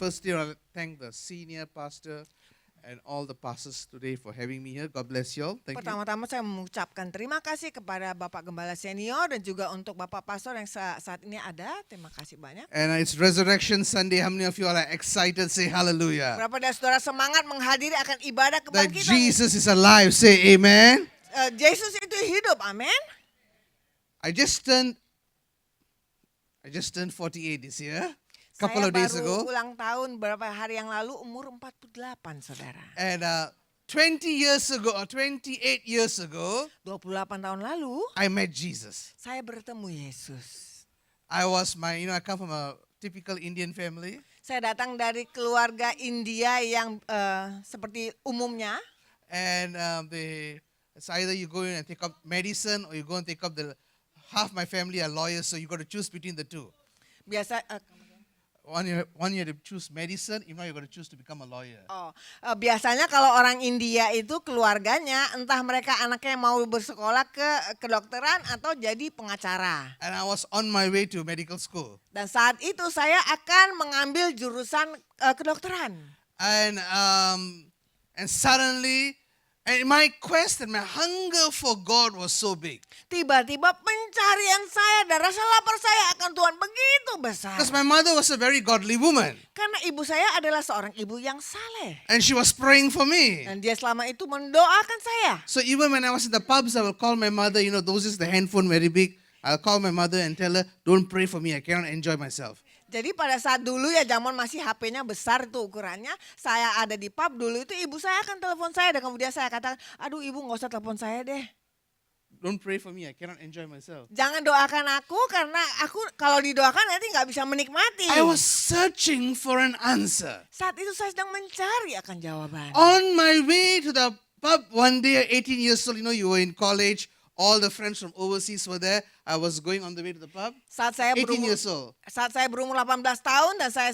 firstly, I want to thank the senior pastor and all the pastors today for having me here. God bless you all. Thank you. Pertama-tama saya mengucapkan terima kasih kepada Bapak Gembala Senior dan juga untuk Bapak Pastor yang saat ini ada. Terima kasih banyak. And it's Resurrection Sunday. How many of you all are excited? Say hallelujah. Berapa dari saudara semangat menghadiri akan ibadah That kebangkitan? Jesus is alive. Say amen. Yesus itu hidup, amin. I just turned 48 this year. Couple of Saya days baru ago. ulang tahun beberapa hari yang lalu, umur 48, saudara. And 20 years ago or 28 years ago, 28 tahun lalu, I met Jesus. saya bertemu Yesus. I come from a typical Indian family. Saya datang dari keluarga India yang seperti umumnya. And it's either you go in and take up medicine or you go and take up half my family are lawyers, so you got to choose between the two. Biasa One you have to choose medicine, if not you got to choose to become a lawyer. biasanya kalau orang India itu keluarganya entah mereka anaknya mau bersekolah ke kedokteran atau jadi pengacara. And I was on my way to medical school. Dan saat itu saya akan mengambil jurusan kedokteran. And suddenly, and my quest and my hunger for God was so big. Tiba-tiba pencarian saya dan rasa lapar saya akan Tuhan begitu besar. Because my mother was a very godly woman. Karena ibu saya adalah seorang ibu yang saleh. And she was praying for me. Dan dia selama itu mendoakan saya. So even when I was in the pubs, I will call my mother, those is the handphone very big. I'll call my mother and tell her, don't pray for me, I cannot enjoy myself. Jadi pada saat dulu ya zaman masih HP-nya besar itu ukurannya, saya ada di pub dulu itu ibu saya akan telepon saya dan kemudian saya katakan, aduh ibu nggak usah telepon saya deh. Don't pray for me, I cannot enjoy myself. Jangan doakan aku karena aku kalau didoakan nanti nggak bisa menikmati. I was searching for an answer. Saat itu saya sedang mencari akan jawaban. On my way to the pub one day, 18 years old, you were in college. All the friends from overseas were there. I was going on the way to the pub. Saat saya 18 years old. Saat saya berumur 18 tahun dan saya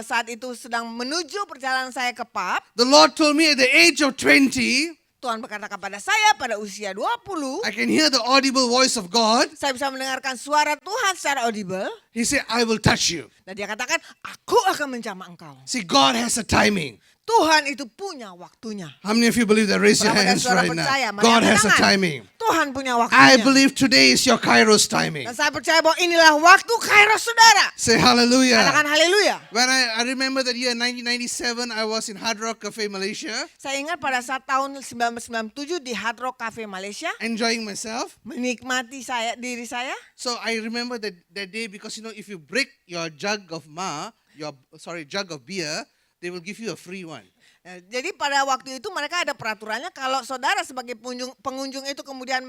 saat itu sedang menuju perjalanan saya ke pub. The Lord told me at the age of 20, Tuhan berkata kepada saya pada usia 20, I can hear the audible voice of God. saya bisa mendengarkan suara Tuhan secara audible. He said, I will touch you. Dan dia katakan, aku akan menjamah engkau. See, God has a timing. Tuhan itu punya waktunya. How many of you believe that? Raise your Berapa dari hands saudara right percaya? now. Mari God angkat has a tangan. timing. Tuhan punya I waktunya. believe today is your Kairos timing. Dan saya percaya bahwa inilah waktu Kairos saudara. Say hallelujah. Katakan haleluya. When I remember that year 1997, I was in Hard Rock Cafe, Malaysia, Saya ingat pada saat tahun 1997 di Hard Rock Cafe Malaysia, enjoying myself. menikmati diri saya. So I remember that day because if you break your jug of jug of beer, they will give you a free one. Jadi pada waktu itu mereka ada peraturannya kalau saudara sebagai pengunjung itu kemudian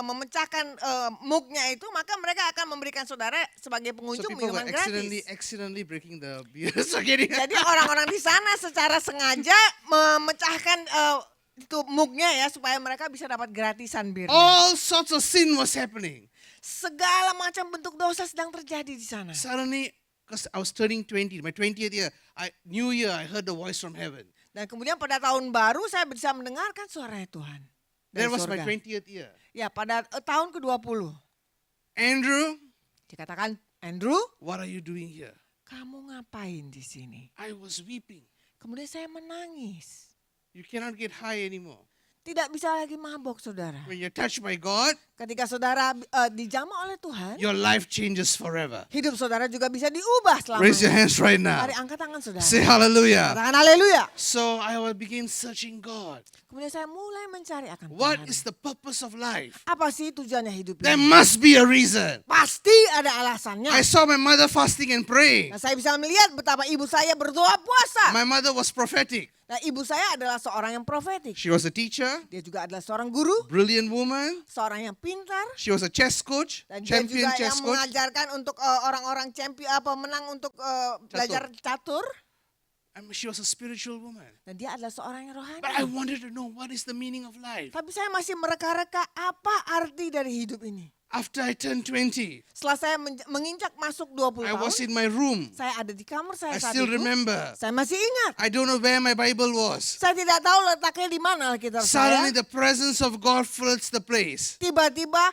memecahkan mugnya itu, maka mereka akan memberikan saudara sebagai So pengunjung people were minuman gratis. accidentally breaking the beer. So getting Jadi orang-orang di sana secara sengaja memecahkan itu mugnya ya supaya mereka bisa dapat gratisan bir. all sorts of sin was happening. Segala macam bentuk dosa sedang terjadi di sana. Suddenly, because I was turning 20, my 20th year, New Year, I heard the voice from heaven. Dan kemudian pada tahun baru saya bisa mendengarkan suaranya Tuhan. Dari That was my surga. 20th year. Ya pada tahun ke-20. Andrew, Dikatakan, Andrew, what are you doing here? kamu ngapain di sini? I was weeping. Kemudian saya menangis. You cannot get high anymore. Tidak bisa lagi mabok saudara. When you're touched by God, Ketika saudara dijamah oleh Tuhan, your life changes forever. hidup saudara juga bisa diubah Raise your selamanya. hands right now. Mari angkat tangan saudara. Say hallelujah. Katakan haleluya. So I will begin searching God. Kemudian saya mulai mencari akan What Tuhan. is the purpose of life? Apa sih tujuannya hidup There ini? must be a reason. Pasti ada alasannya. I saw my mother fasting and praying. Nah, saya bisa melihat betapa ibu saya berdoa puasa. My mother was prophetic. Nah, ibu saya adalah seorang yang profetik. She was a teacher, Dia juga adalah seorang guru, brilliant woman. seorang yang pintar. She was a chess coach, Dan dia champion juga yang chess coach. mengajarkan untuk orang-orang pemenang untuk belajar catur. She was a spiritual woman. Dan dia adalah seorang yang rohani. But I wanted to know what is the meaning of life. Tapi saya masih mereka-reka apa arti dari hidup ini. After I turned 20, Setelah saya menginjak masuk 20 I was tahun, in my room. saya ada di kamar saya I saat still itu. remember. Saya masih ingat. I don't know where my Bible was. Saya tidak tahu letaknya di mana Alkitab saya. Suddenly the presence of God fills the place. Tiba-tiba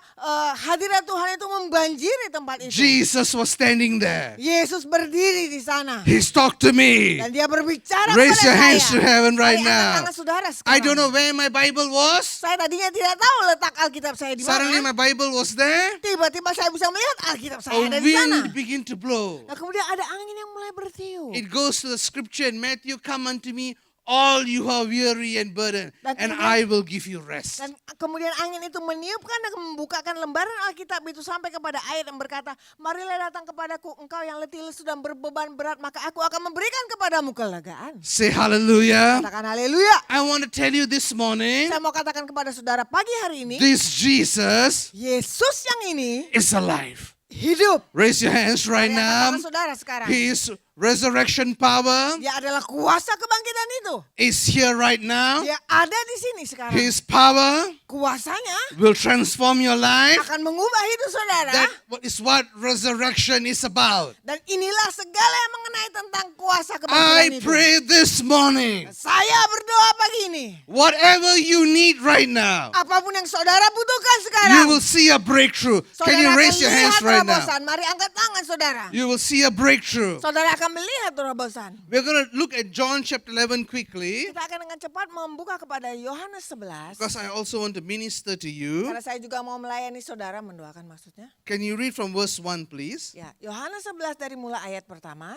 hadirat Tuhan itu membanjiri tempat itu. Jesus was standing there. Yesus berdiri di sana. He's talked to me. Dan dia berbicara Raise kepada your saya. hands to heaven right Mari angkat now. tangan saudara sekarang. I don't know where my Bible was. Saya tadinya tidak tahu letak Alkitab saya di Suddenly mana. my Bible was there. Tiba-tiba saya bisa melihat Alkitab saya A ada di sana. wind began to blow. Nah, kemudian ada angin yang mulai bertiup. It goes to the scripture in Matthew, come unto me, all you are weary and burdened, Dan and kemudian- I will give you rest. Dan kemudian angin itu meniupkan dan membukakan lembaran Alkitab itu sampai kepada ayat yang berkata, marilah datang kepadaku engkau yang letih lesu dan berbeban berat, maka aku akan memberikan kepadamu kelegaan. Say hallelujah. Katakan haleluya. I want to tell you this morning, Saya mau katakan kepada saudara pagi hari ini, this Jesus Yesus yang ini is alive. hidup. Raise your hands right Mari angkat now. tangan saudara sekarang. His resurrection power Dia adalah kuasa kebangkitan itu. is here right now. Dia ada di sini sekarang. His power Kuasanya will transform your life. akan mengubah hidup saudara. That is what resurrection is about. Dan inilah segala yang mengenai tentang kuasa I kebangkitan itu. pray this morning, Saya berdoa pagi ini. whatever you need right now, Apapun yang saudara butuhkan you sekarang. will see a breakthrough. Can you Saudara raise akan your hands lihat right now? terobosan. Mari angkat tangan saudara. You will see a breakthrough. Saudara akan melihat terobosan. We're going to look at John chapter 11 quickly Kita akan dengan cepat membuka kepada Yohanes 11. because I also want to minister to you. Karena saya juga mau melayani saudara, mendoakan maksudnya. Can you read from verse 1, please? Ya, Yohanes 11 dari mulai ayat pertama.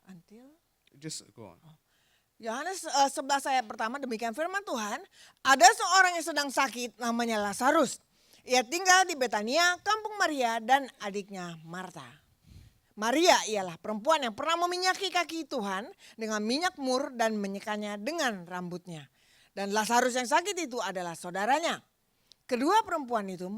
Until Just go on. Yohanes 11 ayat pertama, demikian firman Tuhan, ada seorang yang sedang sakit namanya Lazarus. Ia tinggal di Betania, kampung Maria dan adiknya Marta. Maria ialah perempuan yang pernah meminyaki kaki Tuhan dengan minyak mur dan menyekanya dengan rambutnya. Dan Lazarus yang sakit itu adalah saudaranya. Kedua perempuan itu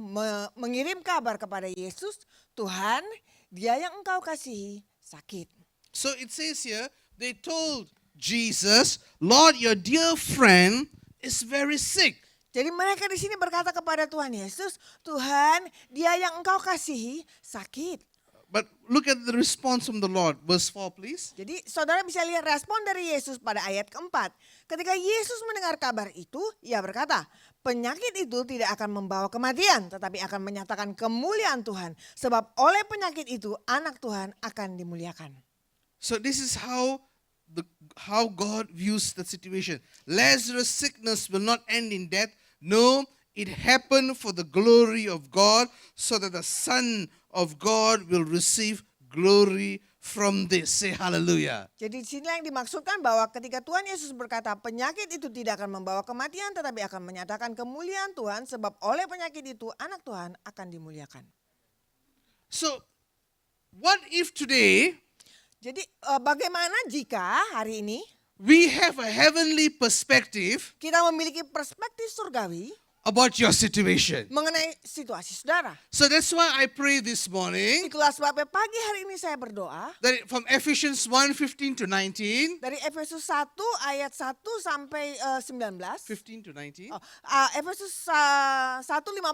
mengirim kabar kepada Yesus, Tuhan, dia yang engkau kasihi sakit. So it says here, they told Jesus, Lord, your dear friend is very sick. Jadi mereka di sini berkata kepada Tuhan Yesus, Tuhan, dia yang engkau kasihi sakit. But look at the response from the Lord. Verse 4, please. Jadi saudara bisa lihat respon dari Yesus pada ayat keempat. Ketika Yesus mendengar kabar itu, ia berkata, penyakit itu tidak akan membawa kematian, tetapi akan menyatakan kemuliaan Tuhan. Sebab oleh penyakit itu anak Tuhan akan dimuliakan. So this is how God views the situation. Lazarus' sickness will not end in death. No, it happened for the glory of God, so that the Son of God will receive glory from this. Say hallelujah. Jadi di sini yang dimaksudkan bahwa ketika Tuhan Yesus berkata penyakit itu tidak akan membawa kematian, tetapi akan menyatakan kemuliaan Tuhan, sebab oleh penyakit itu anak Tuhan akan dimuliakan. So what if today Jadi bagaimana jika hari ini we have a heavenly perspective kita memiliki perspektif surgawi about your situation? mengenai situasi saudara. So that's why I pray this morning Itulah sebabnya pagi hari ini saya berdoa that from Ephesians 1:15 to 19, dari Efesus 1 ayat 1 sampai 19. 15 to 19, Efesus 1 15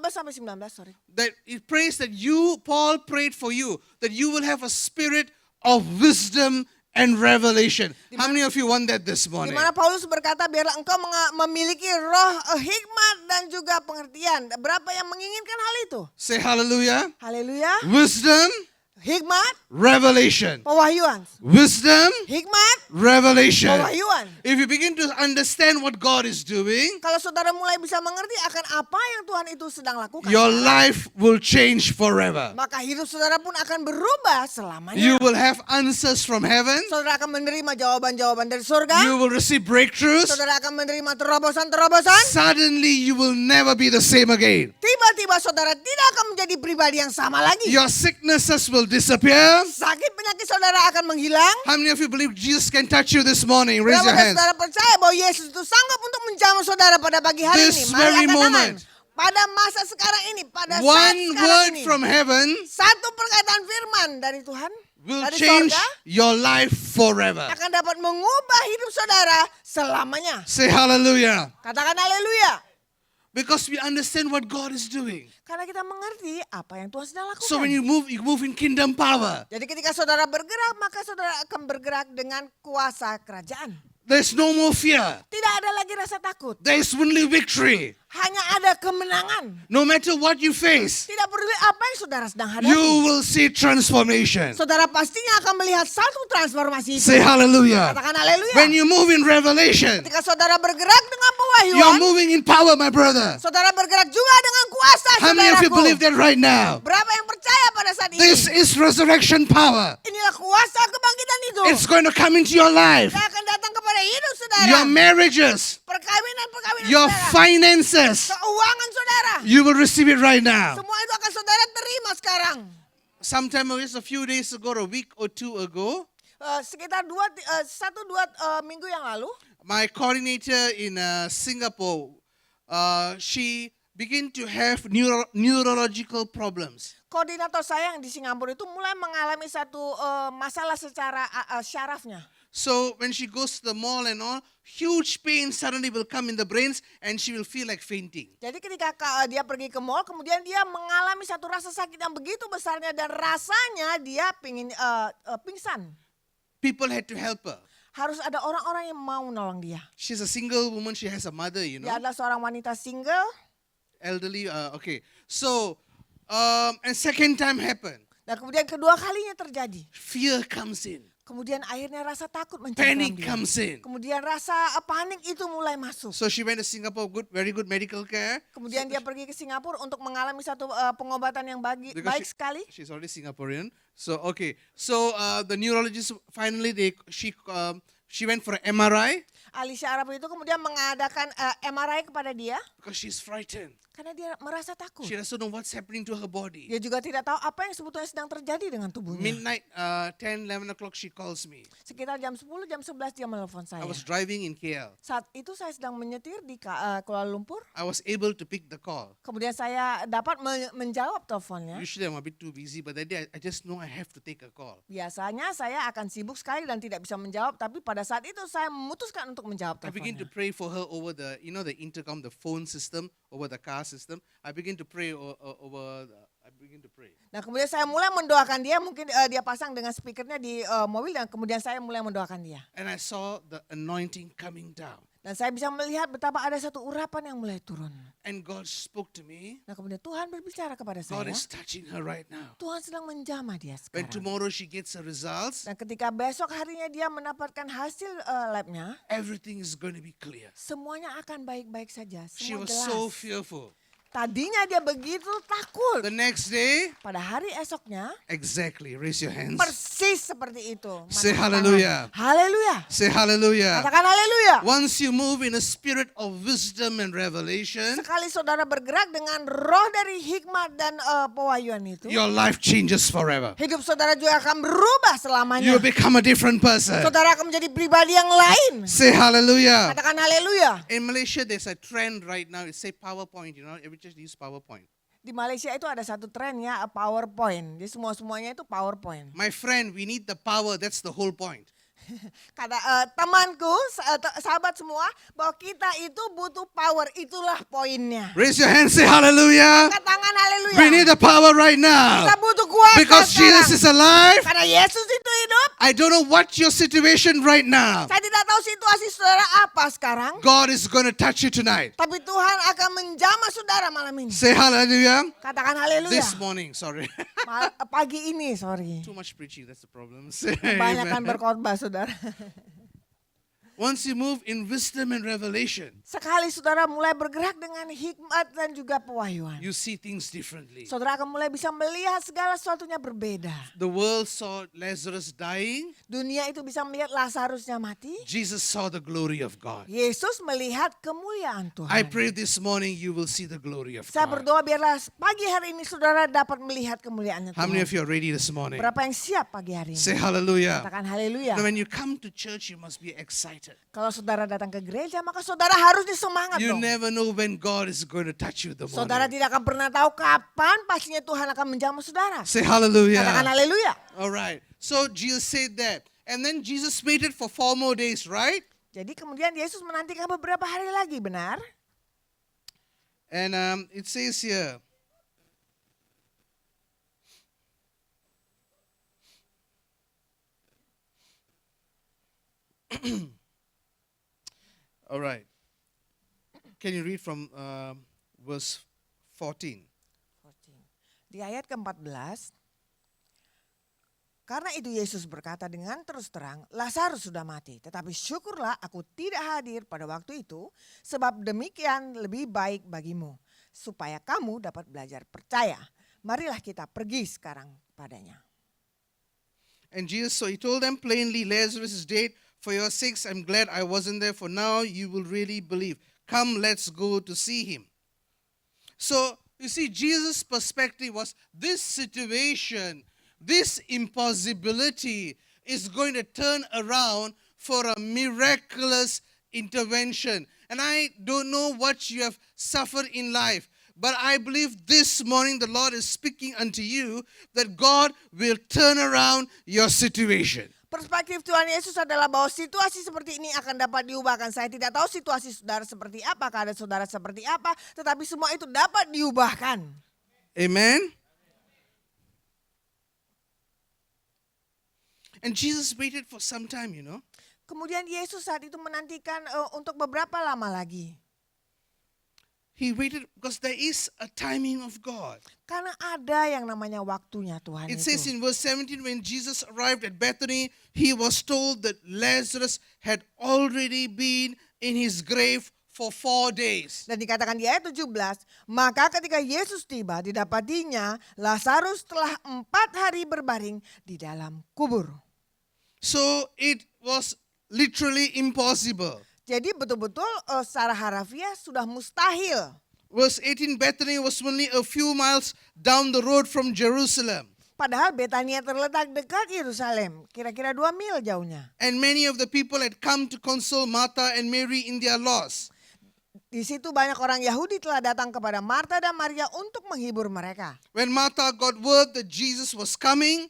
sampai 19, sorry. that it prays that you, Paul prayed for you, that you will have a spirit of wisdom and revelation. How many of you want that this Di morning? mana Paulus berkata biarlah engkau memiliki roh hikmat dan juga pengertian. Berapa yang menginginkan hal itu? Say hallelujah. Haleluya. Wisdom, Hikmat, revelation. pewahyuan. Wisdom, Hikmat, revelation. pewahyuan. If you begin to understand what God is doing, Kalau saudara mulai bisa mengerti akan apa yang Tuhan itu sedang lakukan, your life will change forever. maka hidup saudara pun akan berubah selamanya. You will have answers from heaven. Saudara akan menerima jawaban-jawaban dari surga. You will receive breakthroughs. Saudara akan menerima terobosan-terobosan. Suddenly you will never be the same again. Tiba-tiba saudara tidak akan menjadi pribadi yang sama lagi. Your sicknesses will disappear. Sakit penyakit saudara akan menghilang. How many of you believe Jesus can touch you this morning? Raise Berapa your dari hands. saudara percaya bahwa Yesus itu sanggup untuk menjamu saudara pada pagi hari This ini? Mari very angkat tangan. moment. Pada masa sekarang ini, pada saat One sekarang word ini. from heaven Satu perkataan firman dari Tuhan, will dari change sorga, your life forever. akan dapat mengubah hidup saudara selamanya. Say hallelujah. Katakan haleluya. Because we understand what God is doing. Karena kita mengerti apa yang Tuhan sedang lakukan. So when you move in kingdom power. Jadi ketika saudara bergerak, maka saudara akan bergerak dengan kuasa kerajaan. There's no more fear. Tidak ada lagi rasa takut. There's only victory. Hanya ada kemenangan. No matter what you face, Tidak peduli apa yang saudara sedang hadapi. you will see transformation. Saudara pastinya akan melihat satu transformasi itu. Say hallelujah. Katakan haleluya. When you move in revelation, Ketika saudara bergerak dengan you're pewahyuan, moving in power, my brother. saudara bergerak juga dengan kuasa, How many of you saudaraku. believe that right now? Berapa yang percaya pada saat ini? This is resurrection power. Inilah kuasa kebangkitan itu. It's going to come into your life. Yang akan datang kepada hidup saudara. Your marriages, Perkawinan your saudara. finances, Keuangan saudara. you will receive it right now. Semua itu akan saudara terima sekarang. Sometime just a few days ago, or a week or two ago, Sekitar 1-2 minggu yang lalu, my coordinator in Singapore, she began to have neurological problems. koordinator saya yang di Singapura itu mulai mengalami satu masalah secara syarafnya. So when she goes to the mall and all, huge pain suddenly will come in the brains and she will feel like fainting. Jadi ketika dia pergi ke mall, kemudian dia mengalami satu rasa sakit yang begitu besarnya dan rasanya dia pingin pingsan. People had to help her. Harus ada orang-orang yang mau menolong dia. She's a single woman, she has a mother, you know, Dia adalah seorang wanita single. elderly. Okay. So, and second time happened. Dan kemudian kedua kalinya terjadi. Fear comes in. Kemudian akhirnya rasa takut mencengkram Panic dia. comes in. Kemudian rasa panik itu mulai masuk. So she went to Singapore, very good medical care. Kemudian dia pergi ke Singapura untuk mengalami satu pengobatan yang baik Because sekali. she's already Singaporean. So okay. So the neurologist finally she went for an MRI Ahli syaraf itu kemudian mengadakan MRI kepada dia because she's frightened. karena dia merasa takut. She doesn't know what's happening to her body. Dia juga tidak tahu apa yang sebetulnya sedang terjadi dengan tubuhnya. Midnight, 10, 11 o'clock, she calls me. Sekitar jam 10, jam 11 dia menelpon I saya. was driving in KL. Saat itu saya sedang menyetir di Kuala Lumpur. I was able to pick the call. Kemudian saya dapat menjawab teleponnya. Usually I'm a bit too busy, but that day I just know I have to take a call. Biasanya saya akan sibuk sekali dan tidak bisa menjawab, tapi pada saat itu saya memutuskan untuk menjawab I begin to teleponnya. pray for her over the, the intercom, the phone system, over the car system. I begin to pray I begin to pray. Nah kemudian saya mulai mendoakan dia, mungkin dia pasang dengan speakernya di mobil dan kemudian saya mulai mendoakan dia. And I saw the anointing coming down. Dan saya bisa melihat betapa ada satu urapan yang mulai turun. And God spoke to me. Nah kemudian Tuhan berbicara kepada God saya. is touching her right now. Tuhan sedang menjamah dia When sekarang. tomorrow she gets her results, Dan ketika besok harinya dia mendapatkan hasil labnya, everything is going to be clear. semuanya akan baik-baik saja. She Semua was so jelas. fearful. Tadinya dia begitu takut. The next day, Pada hari esoknya, exactly, raise your hands. persis seperti itu. Say Mana hallelujah. tangan. Haleluya. Say hallelujah. Katakan haleluya. Once you move in a spirit of wisdom and revelation, Sekali saudara bergerak dengan roh dari hikmat dan pewahyuan itu, your life changes forever. hidup saudara juga akan berubah selamanya. You become a different person. Saudara akan menjadi pribadi yang lain. Say hallelujah. Katakan haleluya. In Malaysia, there's a trend right now. It's say PowerPoint. Every church use PowerPoint. Di Malaysia itu ada satu tren ya, PowerPoint. Jadi semuanya itu PowerPoint. My friend, we need the power. That's the whole point. Kata temanku, sahabat semua, bahwa kita itu butuh power. Itulah poinnya. Raise your hand. Say hallelujah. Angkat tangan haleluya. We need the power right now. Kita butuh kuasa Because sekarang. Jesus is alive. Karena Yesus itu hidup. I don't know what your situation right now. Saya tidak tahu situasi saudara apa sekarang. God is going to touch you tonight. Tapi Tuhan akan menjamah saudara malam ini. Say hallelujah. Katakan haleluya. This morning, sorry. Pagi ini, sorry. Too much preaching, that's the problem. Say Kebanyakan amen. berkhotbah saudara. Once you move in wisdom and revelation, Sekali saudara mulai bergerak dengan hikmat dan juga pewahyuan. you see things differently. Saudara akan mulai bisa melihat segala sesuatunya berbeda. The world saw Lazarus dying. Dunia itu bisa melihat Lazarusnya mati. Jesus saw the glory of God. Yesus melihat kemuliaan Tuhan. I pray this morning you will see the glory of Saya God. berdoa biarlah pagi hari ini saudara dapat melihat kemuliaannya How many Tuhan. of you are ready this morning? Berapa yang siap pagi hari ini? Say hallelujah. Katakan haleluya. Now, when you come to church, you must be excited. Kalau saudara datang ke gereja, maka saudara harus disemangat You dong. never know when God is going to touch you the Saudara morning. tidak akan pernah tahu kapan pastinya Tuhan akan menjamah saudara. Say Katakan hallelujah. haleluya. All right. So Jesus said that. And then Jesus waited for 4 more days, right? Jadi kemudian Yesus menantikan beberapa hari lagi, benar? And it says here, all right. Can you read from verse 14? Di ayat ke-14, karena itu Yesus berkata dengan terus terang, Lazarus sudah mati. Tetapi syukurlah aku tidak hadir pada waktu itu, sebab demikian lebih baik bagimu, supaya kamu dapat belajar percaya. Marilah kita pergi sekarang padanya. And Jesus, so he told them plainly, Lazarus is dead. For your sakes, I'm glad I wasn't there, for now you will really believe. Come, let's go to see him. So, you see, Jesus' perspective was this situation, this impossibility is going to turn around for a miraculous intervention. And I don't know what you have suffered in life, but I believe this morning the Lord is speaking unto you that God will turn around your situation. Perspektif Tuhan Yesus adalah bahwa situasi seperti ini akan dapat diubahkan. Saya tidak tahu situasi saudara seperti apa, keadaan saudara seperti apa, tetapi semua itu dapat diubahkan. Amen. And Jesus waited for some time, Kemudian Yesus saat itu menantikan untuk beberapa lama lagi. He waited because there is a timing of God. Karena ada yang namanya waktunya Tuhan It itu. says in verse 17, when Jesus arrived at Bethany, he was told that Lazarus had already been in his grave for 4 days. Dan dikatakan di ayat 17, maka ketika Yesus tiba didapatinya Lazarus telah 4 hari berbaring di dalam kubur. So it was literally impossible. Jadi betul-betul secara harafiah sudah mustahil. Verse 18, Bethany was only a few miles down the road from Jerusalem. Padahal Betania terletak dekat Yerusalem, kira-kira 2 mil jauhnya. And many of the people had come to console Martha and Mary in their loss. Di situ banyak orang Yahudi telah datang kepada Marta dan Maria untuk menghibur mereka. When Martha got word that Jesus was coming,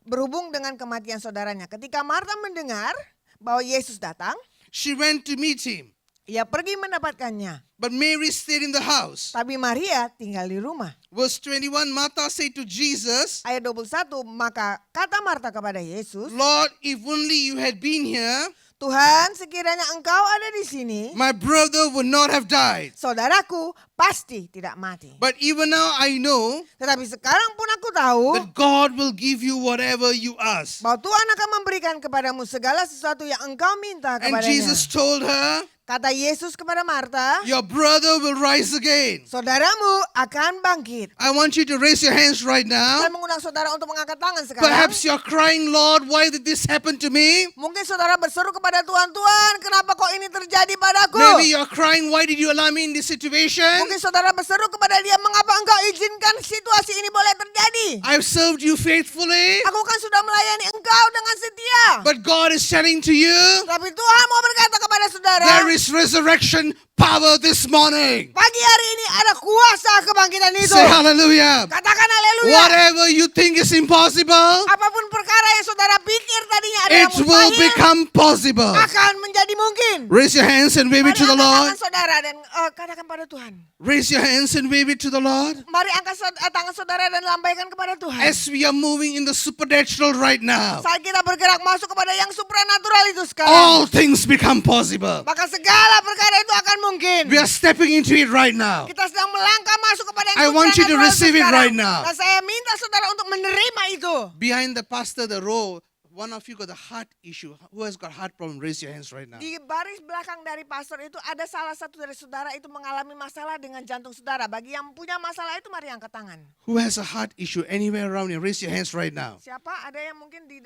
Berhubung dengan kematian saudaranya, ketika Marta mendengar bahwa Yesus datang, she went to meet him. ia pergi mendapatkannya. But Mary stayed in the house. Tapi Maria tinggal di rumah. Verse 21, Martha said to Jesus, Ayat 21, maka kata Marta kepada Yesus, Lord, if only you had been here, Tuhan, sekiranya engkau ada di sini, my brother would not have died. saudaraku pasti tidak mati. But even now I know Tetapi sekarang pun aku tahu that God will give you whatever you ask. bahwa Tuhan akan memberikan kepadamu segala sesuatu yang engkau minta And kepadanya. Jesus told her, Kata Yesus kepada Marta, your brother will rise again. saudaramu akan bangkit. I want you to raise your hands right Saya now. mengundang saudara untuk mengangkat tangan sekarang. Perhaps you're crying, Lord, why did this happen to me? Mungkin saudara berseru kepada Tuhan, Tuhan, kenapa kok ini terjadi padaku? Maybe you're crying, why did you allow me in this situation? Mungkin saudara berseru kepada dia, mengapa engkau izinkan situasi ini boleh terjadi? I've served you faithfully, Aku kan sudah melayani engkau dengan setia. but God is telling to you, Tapi Tuhan mau berkata kepada saudara, there is resurrection power this morning. pagi hari ini ada kuasa kebangkitan itu. Say hallelujah. Katakan haleluya. Whatever you think is impossible, Apapun perkara yang saudara pikir tadinya ada it yang will mustahil, become possible. akan menjadi mungkin. Raise your hands and wave it to the Mari angkat Lord. tangan saudara dan katakan pada Tuhan. Raise your hands and wave it to the Lord. Mari angkat tangan saudara dan lambaikan kepada Tuhan. As we are moving in the supernatural right now, Saat kita bergerak masuk kepada yang supranatural itu sekarang, all things become possible. maka segala perkara itu akan mungkin. We are stepping into it right now. Kita sedang melangkah masuk kepada yang I want you to supranatural receive it sekarang. right now. Dan saya minta saudara untuk menerima itu. Behind the pastor, the row, one of you got a heart issue. Who has got heart problem? Raise your hands right now. Di baris belakang dari pastor itu ada salah satu dari saudara itu mengalami masalah dengan jantung saudara. Bagi yang punya masalah itu mari angkat tangan. Who has a heart issue anywhere around you? Raise your hands right now. Siapa? Ada yang mungkin di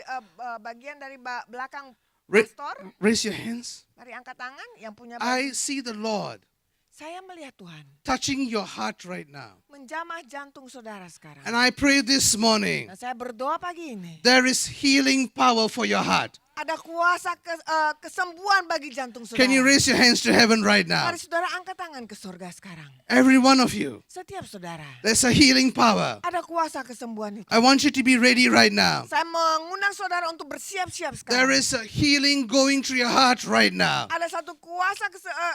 bagian dari belakang Ra- pastor? Raise your hands. Mari angkat tangan yang punya I see the Lord Saya melihat Tuhan touching your heart right now. menjamah jantung saudara sekarang. And I pray this morning, Dan saya berdoa pagi ini. there is healing power for your heart. Ada kuasa kesembuhan bagi jantung saudara. Can you raise your hands to heaven right now? Mari saudara angkat tangan ke surga sekarang. Every one of you. Setiap saudara. There's a healing power. Ada kuasa kesembuhan itu. I want you to be ready right now. Saya mengundang saudara untuk bersiap-siap There sekarang. is a healing going through your heart right now. Ada satu kuasa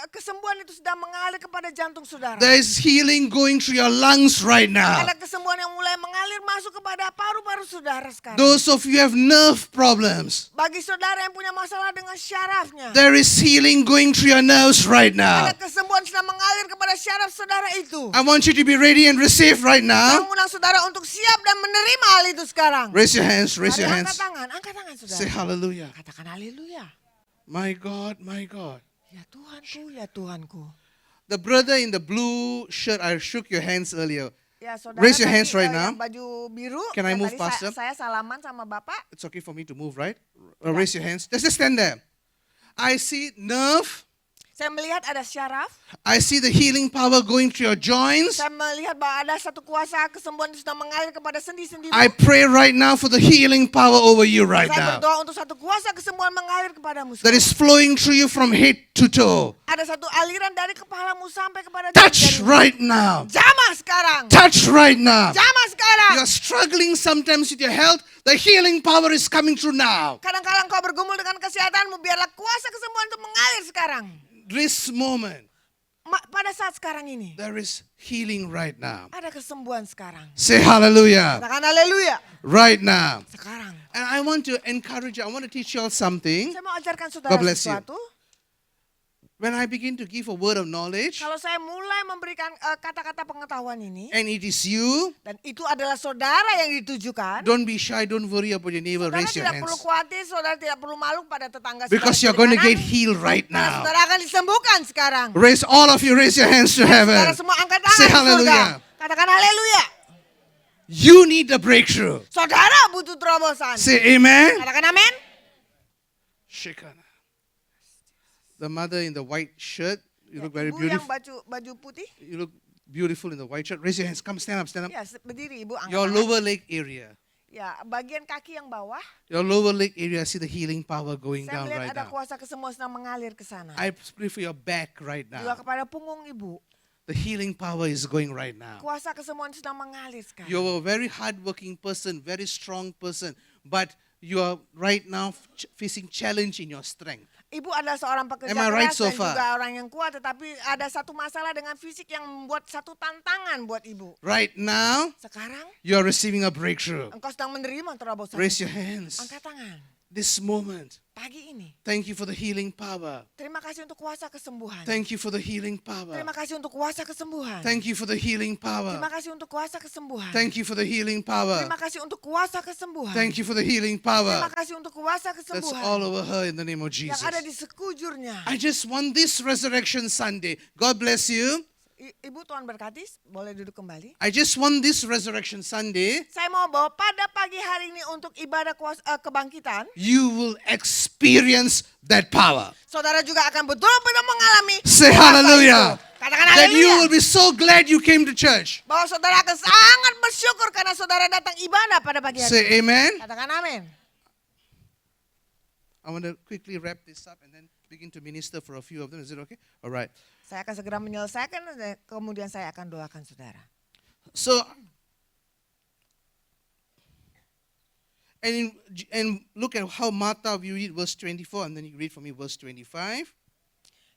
kesembuhan itu sedang mengalir kepada jantung saudara. There is healing going through your lungs right now. Ada kesembuhan yang mulai mengalir masuk kepada paru-paru saudara sekarang. Those of you who have nerve problems, Bagi saudara yang punya masalah dengan syarafnya. there is healing going through your nerves right now. Ada kesembuhan sedang mengalir kepada syaraf saudara itu. I want you to be ready and receive right Saya now. mengundang saudara untuk siap dan menerima hal itu sekarang. Raise your hands, raise Mari your angkat hands. tangan Say saudara. hallelujah. Katakan haleluya. My God, my God. Ya Tuhanku, ya Tuhanku. The brother in the blue shirt, I shook your hands earlier. Ya saudara Raise your tadi, hands right yang now. baju biru. Can I yang move tadi faster? Saya salaman sama Bapak. It's okay for me to move, right? Raise your hands. Just stand there. I see nerve. Saya melihat ada syaraf. I see the healing power going through your joints. Saya melihat bahwa ada satu kuasa kesembuhan yang sedang mengalir kepada sendi-sendi. I pray right now for the healing power over you right Saya now. berdoa untuk satu kuasa kesembuhan mengalir kepadamu That sekarang. is flowing through you from head to toe. Ada satu aliran dari kepalamu sampai kepada Touch jari-jarimu. right now. Jamah sekarang. Touch right now. Jamah sekarang. You are struggling sometimes with your health. The healing power is coming through now. Kadang-kadang kau bergumul dengan kesehatanmu, biarlah kuasa kesembuhan itu mengalir sekarang. This moment, Pada saat sekarang ini, there is healing right now. ada kesembuhan sekarang. Say hallelujah. Katakan haleluya. Right now. Sekarang. And I want to encourage you. I want to teach you all something. Saya mau ajarkan God saudara bless you. sesuatu. When I begin to give a word of knowledge, Kalau saya mulai memberikan kata-kata pengetahuan ini, and it is you, dan itu adalah saudara yang ditujukan, don't be shy, don't worry about your neighbor, saudara raise your tidak perlu hands. khawatir, saudara tidak perlu malu pada tetangga Because sebelah you're going to kiri get kanan. healed right Karena now. saudara akan disembuhkan sekarang. Raise all of you, raise your hands to Saudara heaven. semua angkat tangan Say di surga. hallelujah. Katakan haleluya. You need a breakthrough. Saudara butuh terobosan. Say amen. Katakan amin. Shikana. The mother in the white shirt, you look very Ibu yang beautiful. baju putih. You look beautiful in the white shirt. Raise your hands. Come, stand up, stand up. Ya, berdiri Ibu, angkat Your tangan. lower leg area. Ya, bagian kaki yang bawah. Your lower leg area, I see the healing power going Saya down melihat right ada now. kuasa kesembuhan sedang mengalir ke sana. I pray for your back right Juga now. kepada punggung Ibu. The healing power is going right now. Kuasa kesembuhan sedang mengalir sekarang. You're a very hardworking person, very strong person, but you are right now facing challenge in your strength. Ibu adalah seorang pekerja Am I right keras so dan far? juga orang yang kuat, tetapi ada satu masalah dengan fisik yang membuat satu tantangan buat Ibu. Right now, Sekarang you are receiving a breakthrough. engkau sedang menerima terobosan. Raise your hands. Angkat tangan. This moment, Pagi ini, thank you for the healing power. terima kasih untuk kuasa kesembuhan. Thank you for the healing power. Terima kasih untuk kuasa kesembuhan. Thank you for the healing power. Terima kasih untuk kuasa kesembuhan. Thank you for the healing power. Terima kasih untuk kuasa kesembuhan. Thank you for the healing power. Terima kasih untuk kuasa That's kesembuhan all over her in the name of yang Jesus. ada di sekujurnya. I just want this Resurrection Sunday. God bless you. Ibu Tuhan berkati, boleh duduk kembali. I just want this Resurrection Sunday. Saya mau bawa pada pagi hari ini untuk ibadah kebangkitan. You will experience that power. Saudara juga akan betul-betul mengalami Say kuasa hallelujah. itu. Katakan That you haleluya. will be so glad you came to church. Bahwa saudara akan sangat bersyukur karena saudara datang ibadah pada pagi hari ini. Say amen. Katakan amin. I want to quickly wrap this up and then begin to minister for a few of them. Is it okay? All right. Saya akan segera menyelesaikan dan kemudian saya akan doakan saudara. So, and look at how Martha viewed it, verse 24, and then you read for me verse 25.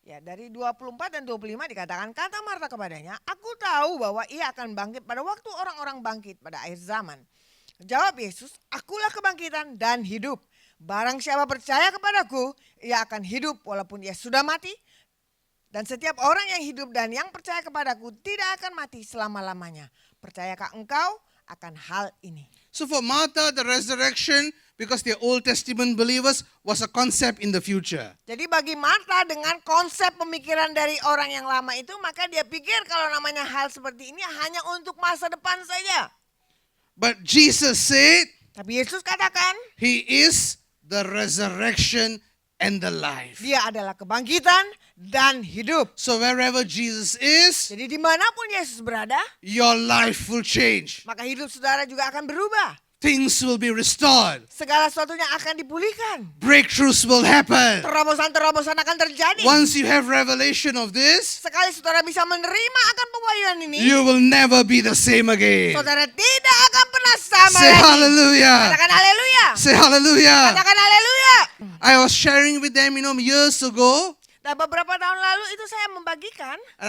Ya, dari 24 dan 25 dikatakan, kata Marta kepadanya, aku tahu bahwa ia akan bangkit pada waktu orang-orang bangkit pada akhir zaman. Jawab Yesus, akulah kebangkitan dan hidup. Barang siapa percaya kepadaku, ia akan hidup walaupun ia sudah mati. Dan setiap orang yang hidup dan yang percaya kepadaku tidak akan mati selama-lamanya. Percayakah engkau akan hal ini? So for Martha, the resurrection, because they're Old Testament believers, was a concept in the future. Jadi bagi Marta dengan konsep pemikiran dari orang yang lama itu, maka dia pikir kalau namanya hal seperti ini hanya untuk masa depan saja. But Jesus said, Tapi Yesus katakan, He is the resurrection and the life. dia adalah kebangkitan dan hidup. So wherever Jesus is, Jadi dimanapun Yesus berada, your life will change. maka hidup saudara juga akan berubah. Things will be restored. Segala sesuatunya akan dipulihkan. Breakthroughs will happen. Terobosan-terobosan akan terjadi. Once you have revelation of this, Sekali saudara bisa menerima akan pewahyuan ini, you will never be the same again. saudara tidak akan pernah sama Say lagi. hallelujah. Katakan haleluya. Say hallelujah. Katakan haleluya. I was sharing with them, years ago. Dan beberapa tahun lalu itu saya membagikan, And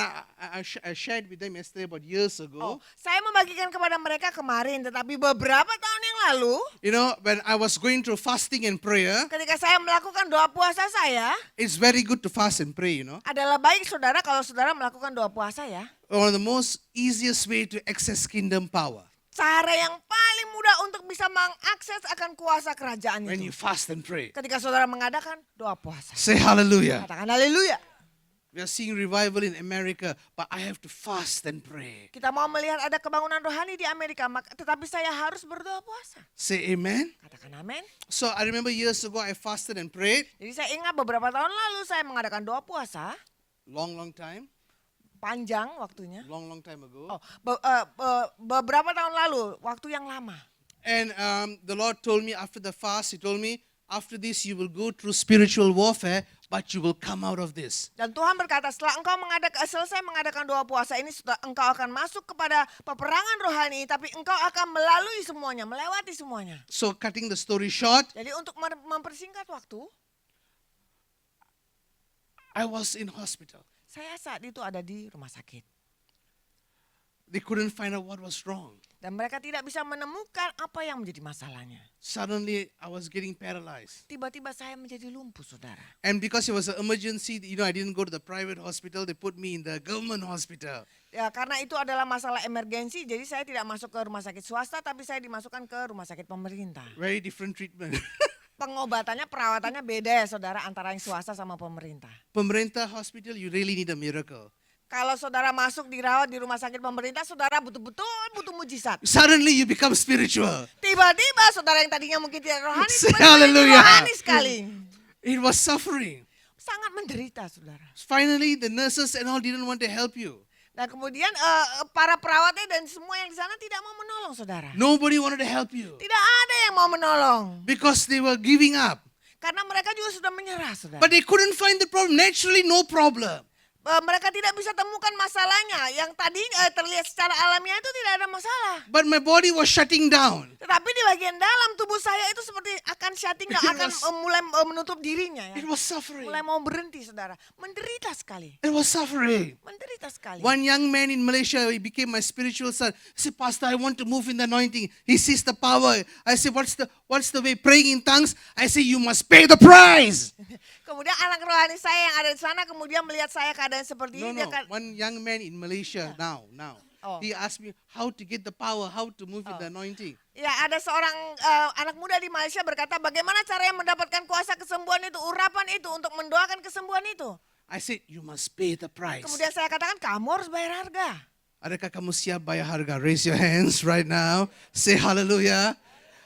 I shared with them yesterday about years ago. saya membagikan kepada mereka kemarin, tetapi beberapa tahun yang lalu, When I was going through fasting and prayer, ketika saya melakukan doa puasa saya, it's very good to fast and pray, adalah baik saudara kalau saudara melakukan doa puasa ya. One of the most easiest way to access kingdom power. Cara yang paling mudah untuk bisa mengakses akan kuasa kerajaan When you itu. fast and pray. Ketika saudara mengadakan doa puasa. Say hallelujah. Katakan haleluya. We are seeing revival in America, but I have to fast and pray. Kita mau melihat ada kebangunan rohani di Amerika, tetapi saya harus berdoa puasa. Say amen. Katakan amin. So I remember years ago I fasted and prayed. Jadi saya ingat beberapa tahun lalu saya mengadakan doa puasa. Long time. Panjang waktunya. Long time ago. Beberapa tahun lalu, waktu yang lama. And the Lord told me after the fast, He told me, after this you will go through spiritual warfare, but you will come out of this. Dan Tuhan berkata, setelah engkau selesai mengadakan doa puasa ini, engkau akan masuk kepada peperangan rohani, tapi engkau akan melalui semuanya, melewati semuanya. So cutting the story short, Jadi untuk mempersingkat waktu, I was in hospital. saya saat itu ada di rumah sakit. They couldn't find out what was wrong. Dan mereka tidak bisa menemukan apa yang menjadi masalahnya. Suddenly I was getting paralyzed. Tiba-tiba saya menjadi lumpuh, saudara. And because it was an emergency, I didn't go to the private hospital. They put me in the government hospital. Ya, karena itu adalah masalah emergensi, jadi saya tidak masuk ke rumah sakit swasta, tapi saya dimasukkan ke rumah sakit pemerintah. Very different treatment. Pengobatannya, perawatannya beda ya saudara, antara yang swasta sama pemerintah. Pemerintah hospital, you really need a miracle. Kalau saudara masuk dirawat di rumah sakit pemerintah, saudara butuh mujizat. Suddenly you become spiritual. Tiba-tiba saudara yang tadinya mungkin tidak rohani, Say tiba-tiba hallelujah. rohani sekali. It was suffering. Sangat menderita saudara. Finally, the nurses and all didn't want to help you. Nah kemudian para perawatnya dan semua yang di sana tidak mau menolong saudara. Nobody wanted to help you Tidak ada yang mau menolong. because they were giving up. Karena mereka juga sudah menyerah saudara. But they couldn't find the problem. Naturally, no problem. Mereka tidak bisa temukan masalahnya. Yang tadi terlihat secara alamiah itu tidak ada masalah. But my body was shutting down. Tetapi di bagian dalam tubuh saya itu seperti akan shutting down, akan mulai menutup dirinya ya. It was suffering. Mulai mau berhenti saudara. Menderita sekali. It was suffering. Menderita sekali. One young man in Malaysia, he became my spiritual son. He said, Pastor, I want to move in the anointing. He sees the power. I said, what's the way? Praying in tongues? I say, you must pay the price. Kemudian anak rohani saya yang ada di sana kemudian melihat saya keadaan seperti No, ini. no. Dia One young man in Malaysia now. Oh. He asked me how to get the power, how to move in the anointing. Ya ada seorang anak muda di Malaysia berkata bagaimana caranya mendapatkan kuasa kesembuhan itu, urapan itu untuk mendoakan kesembuhan itu. I said, you must pay the price. Kemudian saya katakan kamu harus bayar harga. Adakah kamu siap bayar harga? Raise your hands right now. Say hallelujah.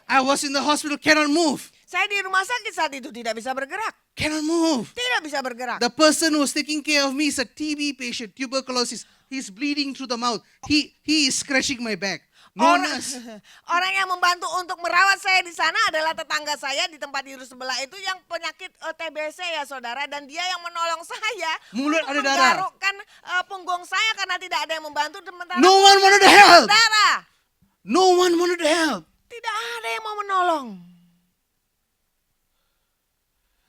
I was in the hospital, cannot move. Saya di rumah sakit saat itu tidak bisa bergerak. Cannot move. Tidak bisa bergerak. The person who was taking care of me is a TB patient, tuberculosis. He's bleeding through the mouth. He is scratching my back. No nurse. Orang yang membantu untuk merawat saya di sana adalah tetangga saya di tempat tidur sebelah itu yang penyakit TBC ya saudara. Dan dia yang menolong saya Mulut untuk ada darah. menggarukkan punggung saya karena tidak ada yang membantu. Sementara No one wanted to help. darah. No one wanted to help. Tidak ada yang mau menolong.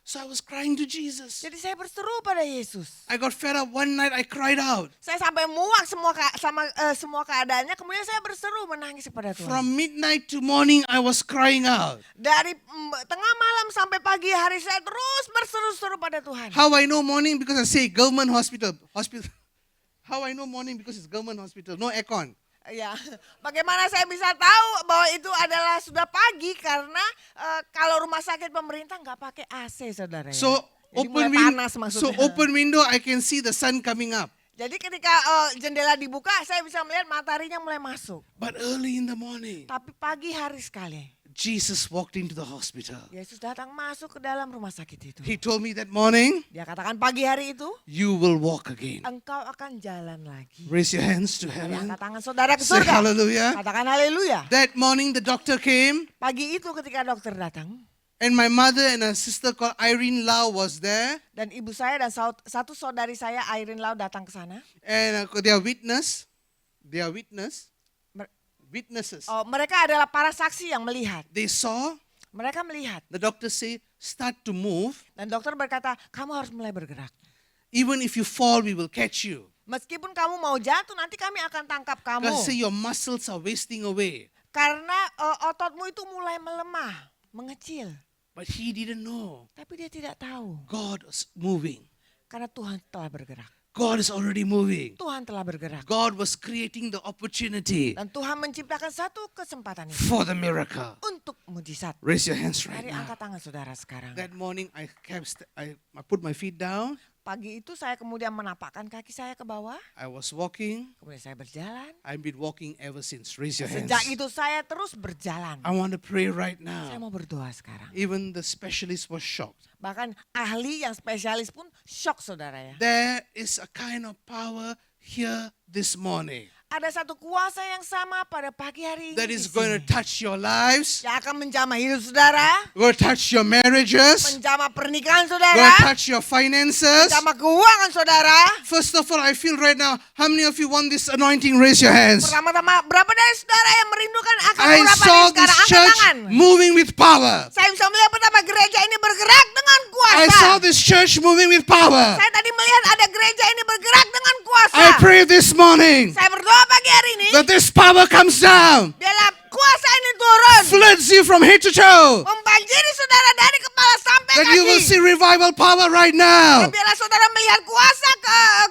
So I was crying to Jesus. Jadi saya berseru pada Yesus. I got fed up one night, I cried out. Saya sampai muak semua keadaannya. Kemudian saya berseru menangis kepada Tuhan. From midnight to morning, I was crying out. Dari tengah malam sampai pagi hari saya terus berseru-seru pada Tuhan. How I know morning? Because I say government hospital. How I know morning? Because it's government hospital. No aircon. Ya, bagaimana saya bisa tahu bahwa itu adalah sudah pagi karena kalau rumah sakit pemerintah nggak pakai AC, saudara. Ya. So Jadi mulai panas maksudnya. open window, I can see the sun coming up. Jadi ketika jendela dibuka, saya bisa melihat mataharinya mulai masuk. But early in the morning, Tapi pagi hari sekali, Jesus walked into the hospital. Yesus datang masuk ke dalam rumah sakit itu. He told me that morning, Dia katakan pagi hari itu, you will walk again. engkau akan jalan lagi. Raise your hands to Mari heaven. angkat tangan saudara ke Say surga. hallelujah. Katakan haleluya. That morning the doctor came Pagi itu ketika dokter datang, and my mother and a sister called Irene Lau was there. dan ibu saya dan satu saudari saya, Irene Lau, datang ke sana. And they are witnesses. Mer- Witnesses. mereka adalah para saksi yang melihat. They saw, Mereka melihat. the doctor say, start to move. Dan dokter berkata, kamu harus mulai bergerak. Even if you fall, we will catch you. Meskipun kamu mau jatuh, nanti kami akan tangkap kamu. Because say your muscles are wasting away. Karena ototmu itu mulai melemah, mengecil. But he didn't know. Tapi dia tidak tahu. God was moving. Karena Tuhan telah bergerak. God is already moving. Tuhan telah bergerak. God was creating the opportunity Dan Tuhan menciptakan satu kesempatan itu for the miracle. untuk mujizat. Raise your hands right Mari now. angkat tangan saudara sekarang. That morning I put my feet down. Pagi itu saya kemudian menapakkan kaki saya ke bawah. I was walking. Kemudian saya berjalan. I've been walking ever since. Raise your hands. Sejak itu saya terus berjalan. I want to pray right Saya now. mau berdoa sekarang. Even the specialist was shocked. Bahkan ahli yang spesialis pun shock saudara ya. There is a kind of power here this morning Ada satu kuasa yang sama pada pagi hari ini that di is going to sini. touch your lives, Yang akan menjamah hidup saudara, will touch your marriages, menjamah pernikahan will saudara, touch your finances. menjamah keuangan saudara. First of all, I feel right now, how many of you want this anointing? Raise your hands. Pertama-tama, berapa dari saudara yang merindukan akan I urapan saw ini this sekarang? Angkat church tangan. moving with power. Saya bisa melihat betapa gereja ini bergerak dengan kuasa. I saw this church moving with power. Saya tadi melihat ada gereja ini bergerak dengan kuasa. I pray this morning Saya berdoa pagi hari ini, that this power comes down, biarlah kuasa ini turun, floods you from head to toe, membanjiri saudara dari kepala sampai that kaki. you will see revival power right now. Dan biarlah saudara melihat kuasa